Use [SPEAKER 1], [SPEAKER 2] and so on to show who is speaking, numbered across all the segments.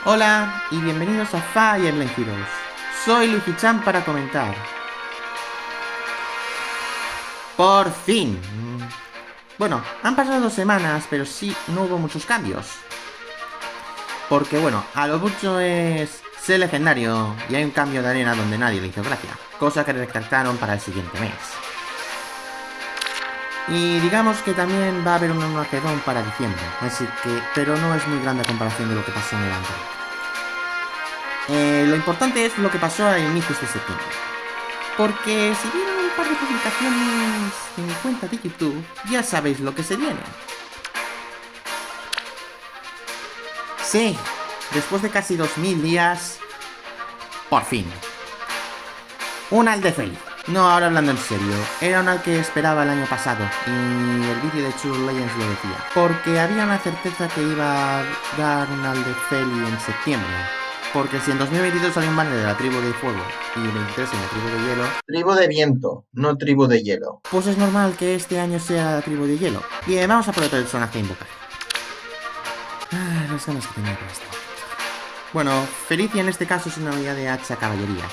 [SPEAKER 1] Hola y bienvenidos a Fire Emblem Heroes. Soy Luigi-chan para comentar. ¡Por fin! Bueno, han pasado 2 semanas, pero sí, no hubo muchos cambios. Porque bueno, a lo mucho es ser legendario y hay un cambio de arena donde nadie le hizo gracia. Cosa que retractaron para el siguiente mes. Y digamos que también va a haber un Armagedón para diciembre, así que, pero no es muy grande a comparación de lo que pasó en el anterior. Lo importante es lo que pasó a inicios de septiembre. Porque si vieron un par de publicaciones en mi cuenta de YouTube, ya sabéis lo que se viene. Sí, después de casi 2000 días, por fin. Un Alde feliz. No, ahora hablando en serio, era una que esperaba el año pasado, y el vídeo de True Legends lo decía. Porque había una certeza que iba a dar un Alde feliz en septiembre. Porque si en 2022 salió un banner de la tribu de fuego y en 23 en la tribu de hielo,
[SPEAKER 2] Tribu de viento, no tribu de hielo.
[SPEAKER 1] pues es normal que este año sea la tribu de hielo. Bien, vamos a por el personaje a invocar. Las ganas que tenía con esto. Bueno, Felicia en este caso es una unidad de hacha caballería.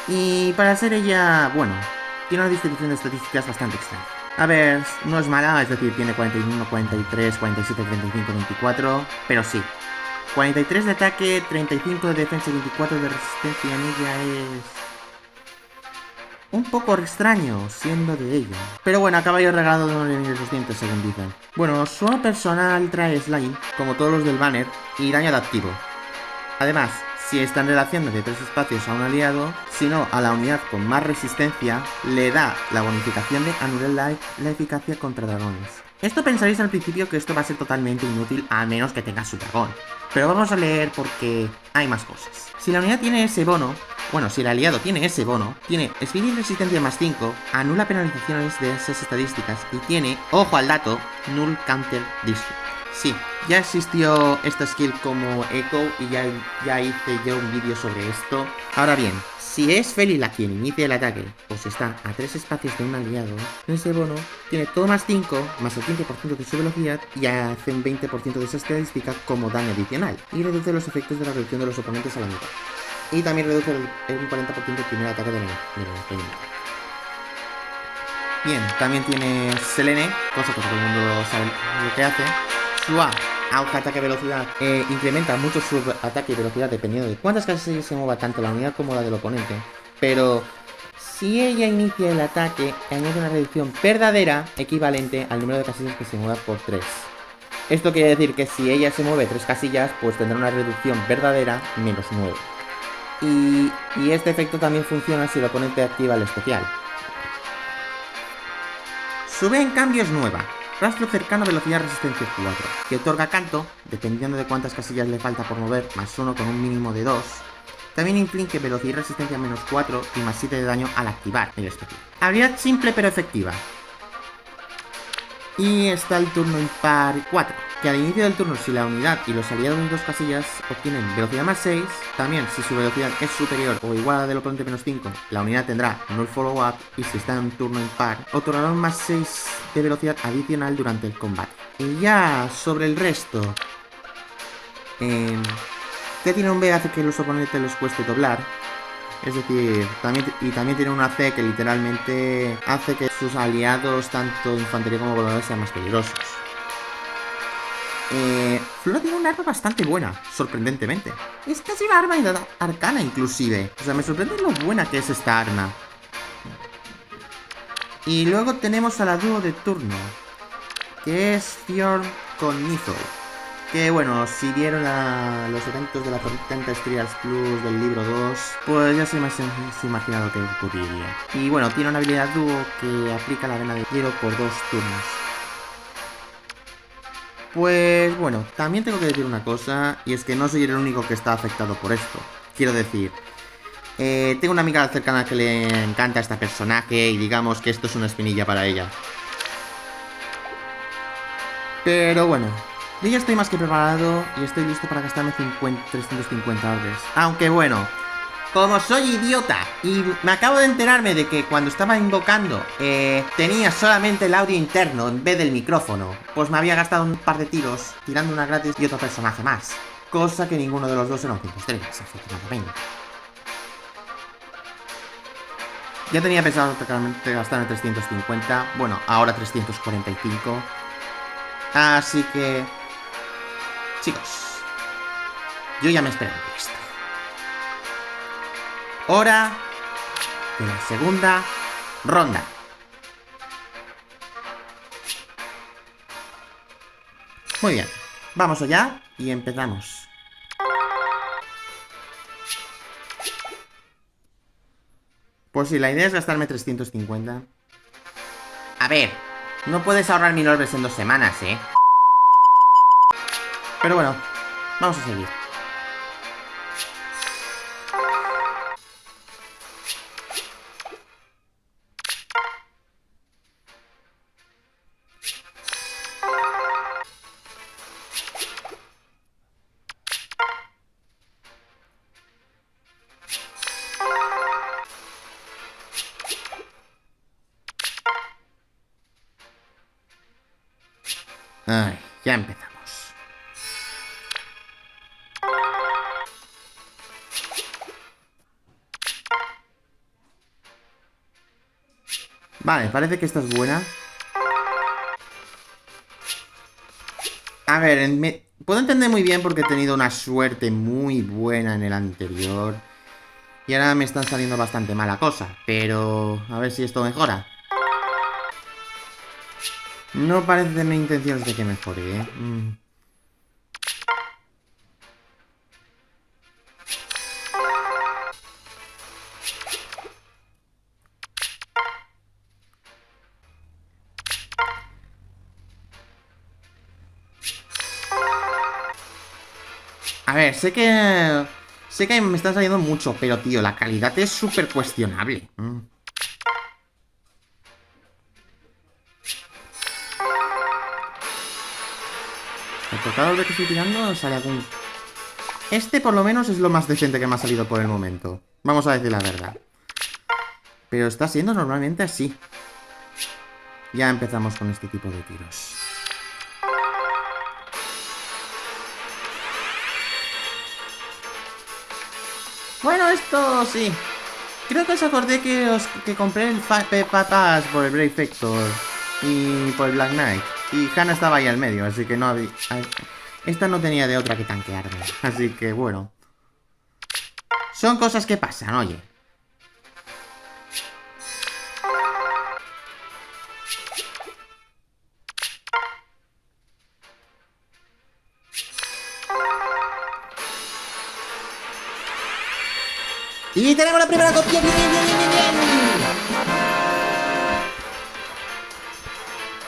[SPEAKER 1] Y para ser ella, bueno, tiene una distribución de estadísticas bastante extraña. A ver, no es mala, es decir, tiene 41, 43, 47, 35, 24, pero sí. 43 de ataque, 35 de defensa y 24 de resistencia en ella es un poco extraño, siendo de ella. Pero bueno, a caballo regalado no le vienen los dientes, según dicen. Bueno, su personal trae Slime, como todos los del banner, y daño adaptivo. Además, si está en relación de 3 espacios a un aliado, si no a la unidad con más resistencia, le da la bonificación de anular la eficacia contra dragones. Esto pensaréis al principio que esto va a ser totalmente inútil a menos que tenga su dragón. Pero vamos a leer porque hay más cosas. Si la unidad tiene ese bono, bueno, si el aliado tiene ese bono, tiene speed y resistencia más 5, anula penalizaciones de esas estadísticas y tiene, ojo al dato, null counter district. Sí, ya existió esta skill como Echo y ya hice yo un vídeo sobre esto. Ahora bien, si es Feli la quien inicia el ataque, pues está a 3 espacios de un aliado, ese bono tiene todo más 5, más el 15% de su velocidad y hace un 20% de esa estadística como daño adicional. Y reduce los efectos de la reducción de los oponentes a la mitad. Y también reduce un 40% el primer ataque de la enemigo. Bien, también tiene Selene, cosa que todo el mundo sabe lo que hace. Su A, auge, ataque, velocidad, incrementa mucho su ataque y velocidad dependiendo de cuántas casillas se mueva tanto la unidad como la del oponente. Pero si ella inicia el ataque, añade una reducción verdadera equivalente al número de casillas que se mueva por 3. Esto quiere decir que si ella se mueve 3 casillas, pues tendrá una reducción verdadera menos 9. Y este efecto también funciona si el oponente activa el especial. Su B en cambio es nueva. Rastro cercano, velocidad, resistencia 4, que otorga canto, dependiendo de cuántas casillas le falta por mover, más 1 con un mínimo de 2. También inflige velocidad y resistencia menos 4 y más 7 de daño al activar el especial. Habilidad simple pero efectiva. Y está el turno impar 4, que al inicio del turno, si la unidad y los aliados en 2 casillas obtienen velocidad más 6, también si su velocidad es superior o igual a la del oponente menos 5, la unidad tendrá null follow up y si está en un turno impar, otorgará un más 6 de velocidad adicional durante el combate. Y ya sobre el resto, que tiene un B hace que los oponentes les cueste doblar. Es decir, también tiene una C que literalmente hace que sus aliados, tanto infantería como voladores, sean más peligrosos. Flora tiene un arma bastante buena, sorprendentemente. Es casi una arma arcana inclusive. O sea, me sorprende lo buena que es esta arma. Y luego tenemos a la dúo de turno, que es Fjord con Nithol. Que bueno, si vieron los eventos de la Tormenta Estrellas Plus del libro 2, pues ya se imagina lo que ocurriría. Y bueno, tiene una habilidad dúo que aplica la arena de hielo por 2 turnos. Pues bueno, también tengo que decir una cosa, y es que no soy el único que está afectado por esto. Quiero decir, tengo una amiga cercana que le encanta este personaje y digamos que esto es una espinilla para ella. Pero bueno, yo ya estoy más que preparado y estoy listo para gastarme 350 dólares. Aunque bueno, como soy idiota y me acabo de enterarme de que cuando estaba invocando tenía solamente el audio interno en vez del micrófono, pues me había gastado un par de tiros tirando una gratis y otro personaje más. cosa que ninguno de los dos eran 5 estrellas, afortunadamente. Ya tenía pensado gastarme 350, bueno, ahora 345. Así que... chicos, yo ya me esperaba esto. Hora de la segunda ronda. Muy bien, vamos allá y empezamos. Pues sí, la idea es gastarme 350. A ver, no puedes ahorrar 1000 orbes en 2 semanas, ¿eh? Pero bueno, vamos a seguir. Ay, ya empezamos. Vale, parece que esta es buena. A ver, puedo entender muy bien porque he tenido una suerte muy buena en el anterior. Y ahora me están saliendo bastante mala cosa. Pero... a ver si esto mejora. No parece tener intenciones de que mejore, ¿eh? A ver, sé que... sé que me están saliendo mucho, pero tío, la calidad es súper cuestionable. El tocado de que estoy tirando sale algún... Este por lo menos es lo más decente que me ha salido por el momento. Vamos a decir la verdad. Pero está siendo normalmente así. Ya empezamos con este tipo de tiros. Bueno, esto sí. Creo que os acordé que compré el Pass por el Brave Factor y por el Black Knight. Y Hannah estaba ahí al medio, así que no había... esta no tenía de otra que tanquearme. Así que bueno. Son cosas que pasan, oye. Y tenemos la primera copia. Bien, bien, bien, bien, bien.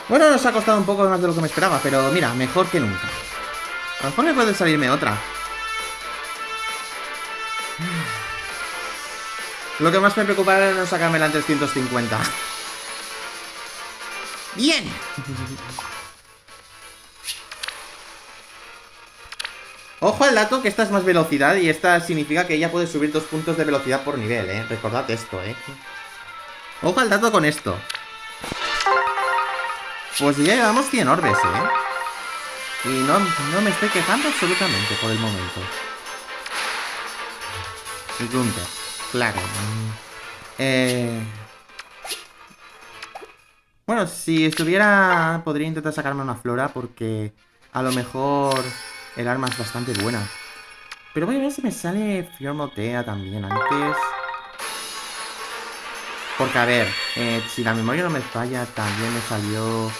[SPEAKER 1] Bueno, nos ha costado un poco más de lo que me esperaba, pero mira, mejor que nunca. A lo mejor me puede salirme otra. Lo que más me preocupaba era no sacármela en 350. ¡Bien! Ojo al dato que esta es más velocidad y esta significa que ella puede subir 2 puntos de velocidad por nivel, Recordad esto, Ojo al dato con esto. Pues ya llevamos 100 orbes, Y no me estoy quejando absolutamente por el momento. Y Gunther, claro. Bueno, si estuviera... podría intentar sacarme una flora porque a lo mejor el arma es bastante buena. Pero voy a ver si me sale Fiormotea también antes. Porque a ver, si la memoria no me falla, también me salió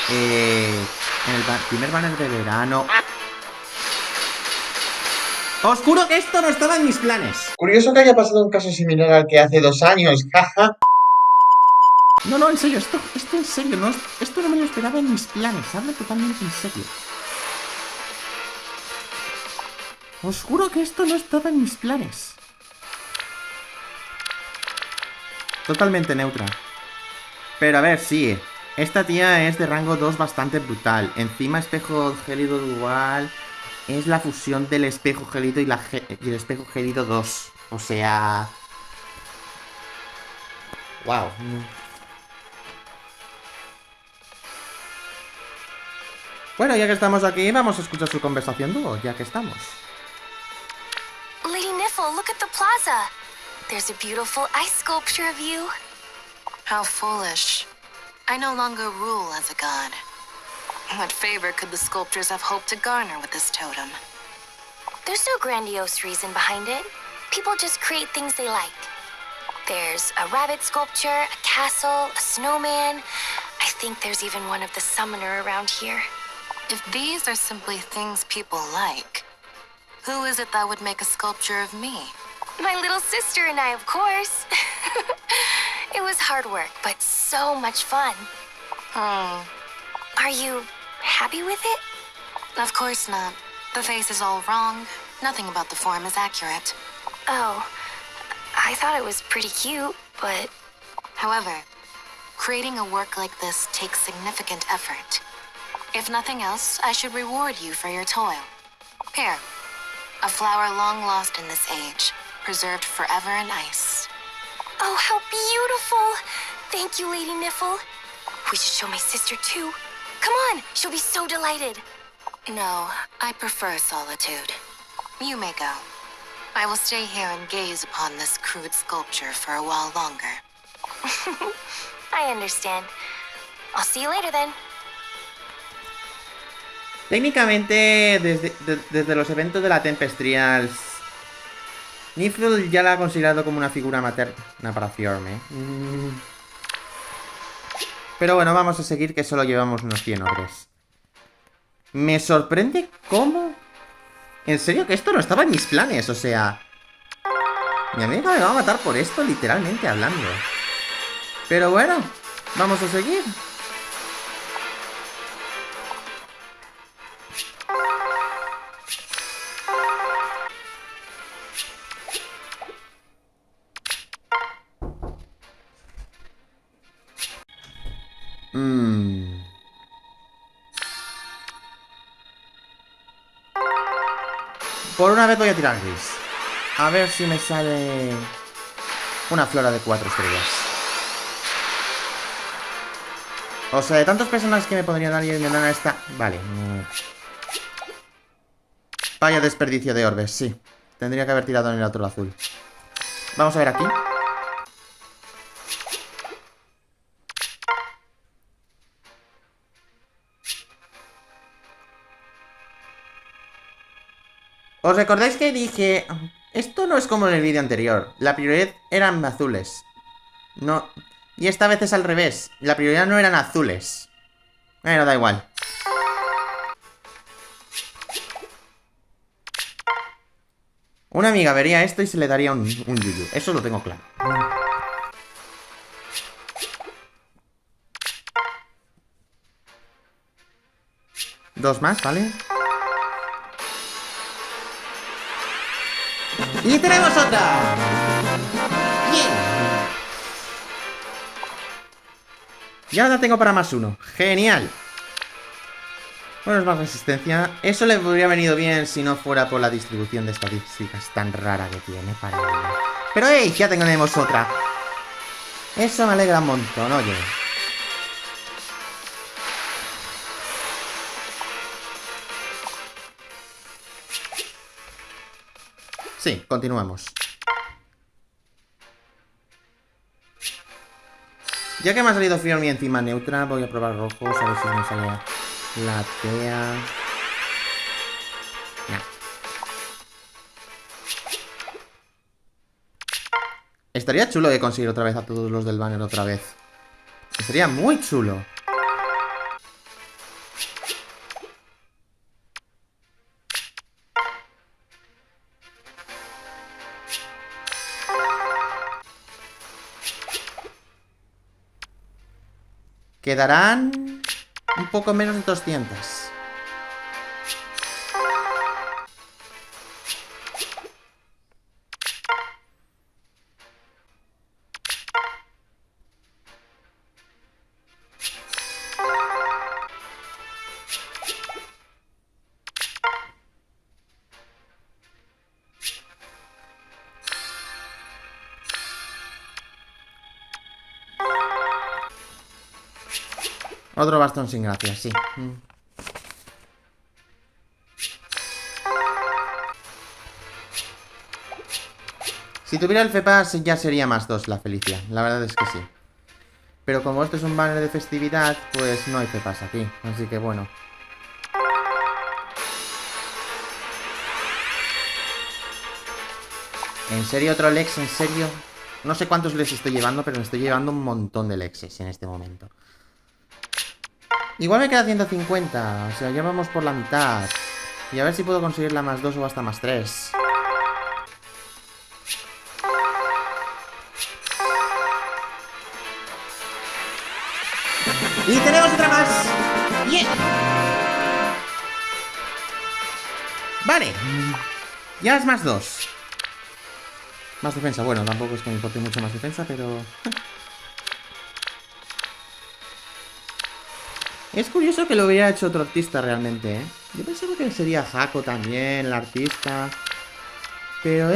[SPEAKER 1] en el primer banner de verano. Os juro que esto no estaba en mis planes.
[SPEAKER 2] Curioso que haya pasado un caso similar al que hace 2 años, jaja.
[SPEAKER 1] No, en serio, esto en serio, esto no me lo esperaba en mis planes, hablo totalmente en serio. Os juro que esto no estaba en mis planes. Totalmente neutra. Pero a ver, sí. Esta tía es de rango 2 bastante brutal. Encima espejo gélido dual es la fusión del espejo gélido y el espejo gélido 2. O sea... wow. Bueno, ya que estamos aquí, vamos a escuchar su conversación dúo, ya que estamos.
[SPEAKER 3] plaza. There's a beautiful ice sculpture of you.
[SPEAKER 4] How foolish. I no longer rule as a god. What favor could the sculptors have hoped to garner with this totem?
[SPEAKER 3] There's no grandiose reason behind it. People just create things they like. There's a rabbit sculpture, a castle, a snowman. I think there's even one of the summoner around here.
[SPEAKER 4] If these are simply things people like, who is it that would make a sculpture of me?
[SPEAKER 3] My little sister and I, of course. It was hard work, but so much fun. Are you happy with it?
[SPEAKER 4] Of course not. The face is all wrong. Nothing about the form is accurate.
[SPEAKER 3] Oh, I thought it was pretty cute, but...
[SPEAKER 4] However, creating a work like this takes significant effort. If nothing else, I should reward you for your toil. Here, a flower long lost in this age, preserved forever in ice.
[SPEAKER 3] Oh, how beautiful! Thank you, Lady Niffle. We should show my sister too. Come on, she'll be so delighted.
[SPEAKER 4] No, I prefer solitude. You may go. I will stay here and gaze upon this crude sculpture for a while longer.
[SPEAKER 3] I understand. I'll see you later then.
[SPEAKER 1] Técnicamente, desde los eventos de la Tempest Trials, Niffle ya la ha considerado como una figura materna para Fiorme. Pero bueno, vamos a seguir, que solo llevamos unos 100 orbes. Me sorprende cómo... En serio que esto no estaba en mis planes, o sea... Mi amiga me va a matar por esto, literalmente hablando. Pero bueno, vamos a seguir. Por una vez voy a tirar gris. A ver si me sale una flora de 4 estrellas. O sea, de tantos personajes que me podrían dar y me dan a esta... Vale. Vaya desperdicio de orbes, sí. Tendría que haber tirado en el otro azul. Vamos a ver aquí. ¿Os recordáis que dije... Esto no es como en el vídeo anterior. La prioridad eran azules. No... Y esta vez es al revés. La prioridad no eran azules. Bueno, da igual. Una amiga vería esto y se le daría un yuyu. Eso lo tengo claro. Dos más, ¿vale? ¡Y tenemos otra! ¡Bien! Y ahora la tengo para +1. ¡Genial! Bueno, es más resistencia. Eso le hubiera venido bien si no fuera por la distribución de estadísticas tan rara que tiene para ella. Pero ¡hey! Ya tenemos otra. Eso me alegra un montón, oye. Sí, continuamos. Ya que me ha salido Fiormi encima neutra, voy a probar rojos, a ver si me sale la Tea. No. Estaría chulo de conseguir otra vez a todos los del banner otra vez. Estaría muy chulo. Quedarán un poco menos de 200. Otro bastón sin gracia, sí. Si tuviera el FEPAS ya sería +2 la Felicia. La verdad es que sí. Pero como esto es un banner de festividad, pues no hay FEPAS aquí. Así que bueno. ¿En serio otro Lex? ¿En serio? No sé cuántos Lex estoy llevando, pero me estoy llevando un montón de Lexes en este momento. Igual me queda 150. O sea, ya vamos por la mitad. Y a ver si puedo conseguir la +2 o hasta +3. ¡Y tenemos otra más! ¡Yeah! Vale. Ya es +2. Más defensa. Bueno, tampoco es que me importe mucho más defensa, pero... Es curioso que lo hubiera hecho otro artista realmente, ¿eh? Yo pensaba que sería Jaco también, el artista. Pero,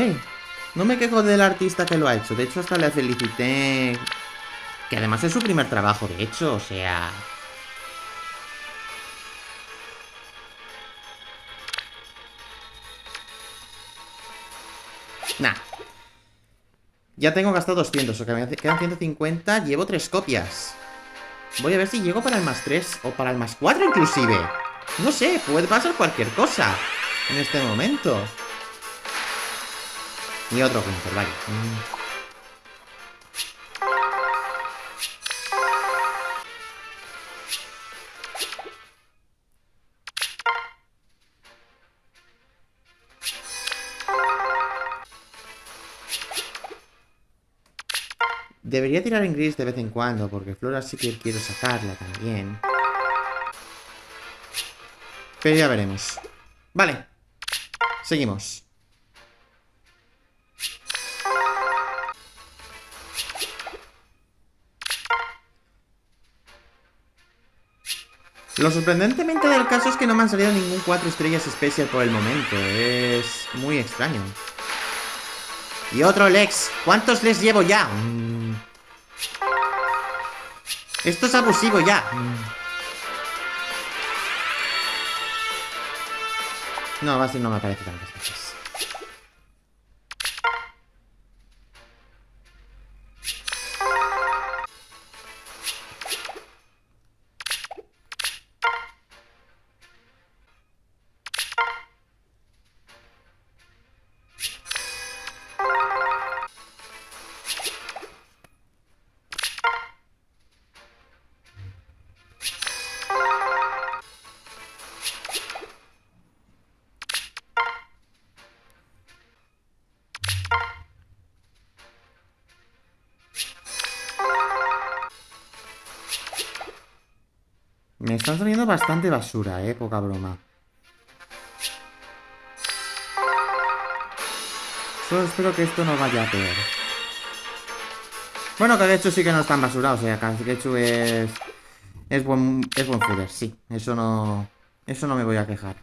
[SPEAKER 1] no me quejo del artista que lo ha hecho. De hecho, hasta le felicité. Que además es su primer trabajo, de hecho, o sea... Nah. Ya tengo gastado 200, o que me quedan 150. Llevo 3 copias. Voy a ver si llego para el +3 o para el +4 inclusive. No sé, puede pasar cualquier cosa en este momento. Y otro Winter, vale. Debería tirar en gris de vez en cuando, porque Flora sí que quiero sacarla también. Pero ya veremos. Vale. Seguimos. Lo sorprendentemente del caso es que no me han salido ningún 4 estrellas especial por el momento. Es muy extraño. Y otro Lex. ¿Cuántos Lex llevo ya? Esto es abusivo ya. No, Basti no me aparece tantas veces. Me están saliendo bastante basura, poca broma. Solo espero que esto no vaya a peor. Bueno, Kagetsu sí que no es tan basura, o sea, Kagetsu es buen fooder, sí. Eso no me voy a quejar.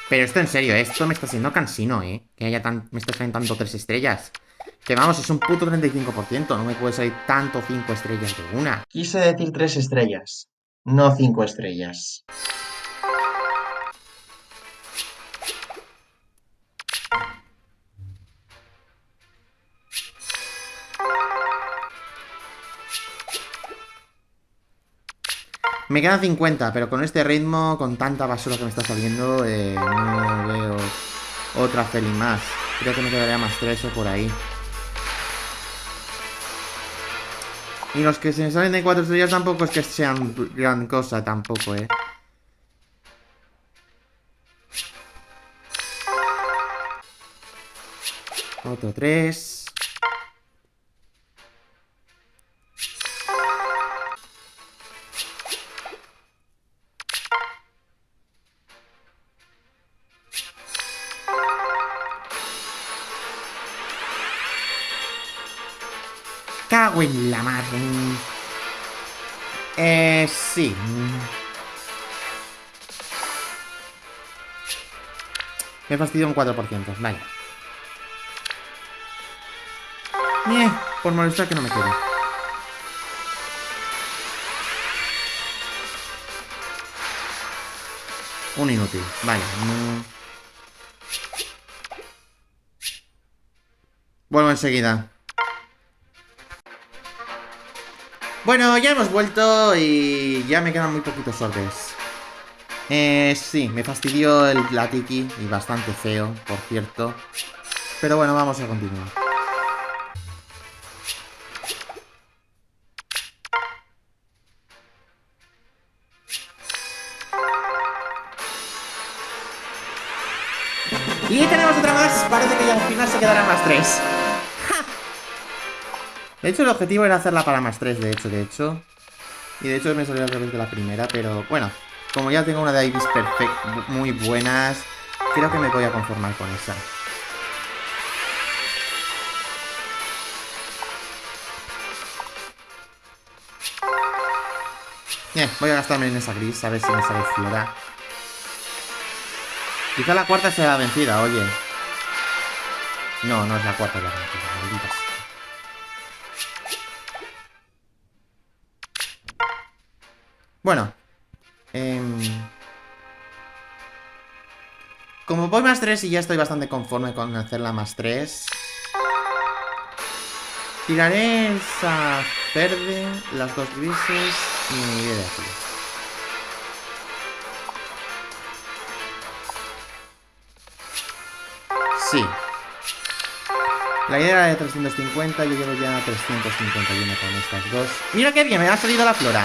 [SPEAKER 1] Pero esto en serio, esto me está siendo cansino, que me está saliendo tanto 3 estrellas. Que vamos, es un puto 35%, no me puede salir tanto 5 estrellas de una.
[SPEAKER 2] Quise decir 3 estrellas, no 5 estrellas.
[SPEAKER 1] Me quedan 50, pero con este ritmo, con tanta basura que me está saliendo, no veo otra Feli más. Creo que me quedaría +3 o por ahí. Y los que se me salen de 4 estrellas tampoco es que sean gran cosa, tampoco, Otro 3. Cago en la mar. Sí. Me fastidio un 4%, vaya. Por molestar que no me quiero. Un inútil, vale. Vuelvo enseguida. Bueno, ya hemos vuelto y ya me quedan muy poquitos orbes. Sí, me fastidió la Tiki y bastante feo, por cierto. Pero bueno, vamos a continuar. Y tenemos otra más. Parece que ya al final se quedará más 3. De hecho, el objetivo era hacerla para más 3, de hecho. Y de hecho me salió al revés de la primera, pero bueno. Como ya tengo una de Ibis muy buenas, creo que me voy a conformar con esa. Voy a gastarme en esa gris, a ver si me sale flora. Quizá la cuarta sea la vencida, oye. No, no es la cuarta la vencida, maldita sea. Bueno. Como voy más 3 y ya estoy bastante conforme con hacerla más 3. Tiraré esa verde, las dos grises y me iré de aquí. Sí. La idea era de 350, yo llevo ya 351 con estas dos. ¡Mira qué bien! Me ha salido la flora.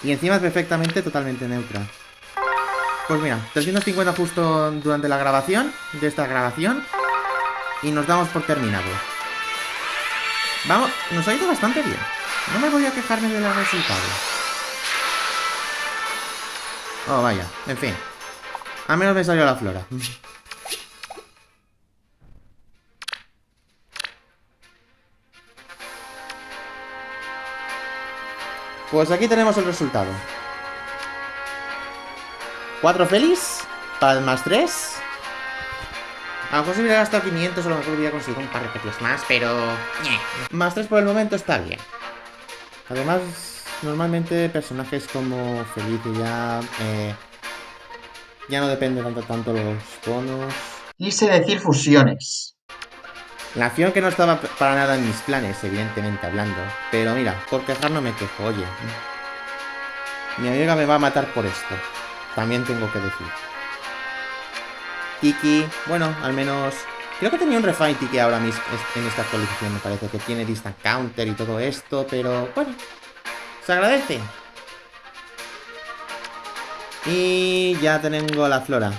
[SPEAKER 1] Y encima es perfectamente, totalmente neutra. Pues mira, 350 justo durante la grabación de esta grabación. Y nos damos por terminado. Vamos, nos ha ido bastante bien. No me voy a quejarme de los resultados. Oh, vaya, en fin. Al menos me salió la flora. Pues aquí tenemos el resultado. 4 Félix para el más 3. A lo mejor si hubiera gastado 500 a lo mejor hubiera conseguido un par de copias más, pero... Más 3 por el momento está bien. Además, normalmente personajes como Felicia ya no depende tanto los bonos.
[SPEAKER 2] Quise decir fusiones.
[SPEAKER 1] La acción que no estaba para nada en mis planes, evidentemente hablando. Pero mira, por quejar no me quejo, oye. Mi amiga me va a matar por esto. También tengo que decir. Tiki, bueno, al menos... Creo que tenía un refine Tiki ahora mismo en esta actualización, me parece. Que tiene distant counter y todo esto, pero bueno. Se agradece. Y ya tengo la flora.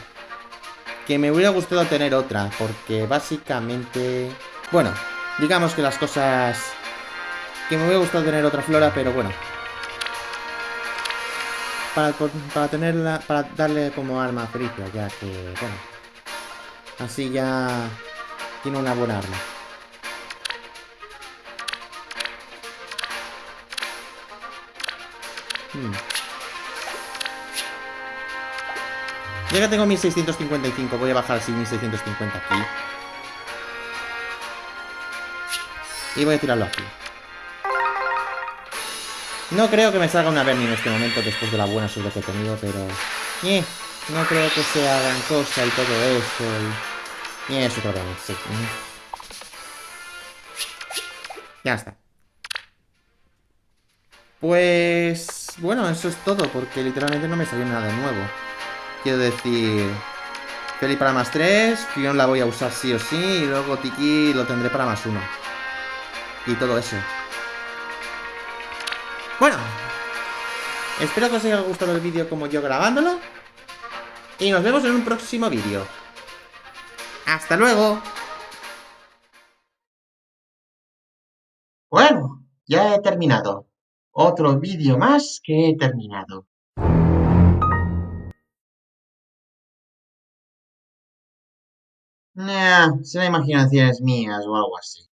[SPEAKER 1] Que me hubiera gustado tener otra, porque básicamente... Bueno, digamos que las cosas... Que me hubiera gustado tener otra flora, pero bueno. Para tenerla... Para darle como arma a Felicia, ya que... Bueno. Así ya... Tiene una buena arma. Ya que tengo 1655, voy a bajar así 1650 aquí. Y voy a tirarlo aquí. No creo que me salga una Bernie en este momento después de la buena suerte que he tenido, pero... no creo que sea gran cosa y todo eso. Y eso otra Bernie, sí. Ya está. Pues... Bueno, eso es todo, porque literalmente no me salió nada de nuevo. Quiero decir... Feli para más 3, Fion la voy a usar sí o sí, y luego Tiki lo tendré para más 1. Y todo eso. Bueno, espero que os haya gustado el vídeo como yo grabándolo. Y nos vemos en un próximo vídeo. ¡Hasta luego!
[SPEAKER 2] Bueno, ya he terminado. Otro vídeo más que he terminado. Nah, será imaginaciones mías o algo así.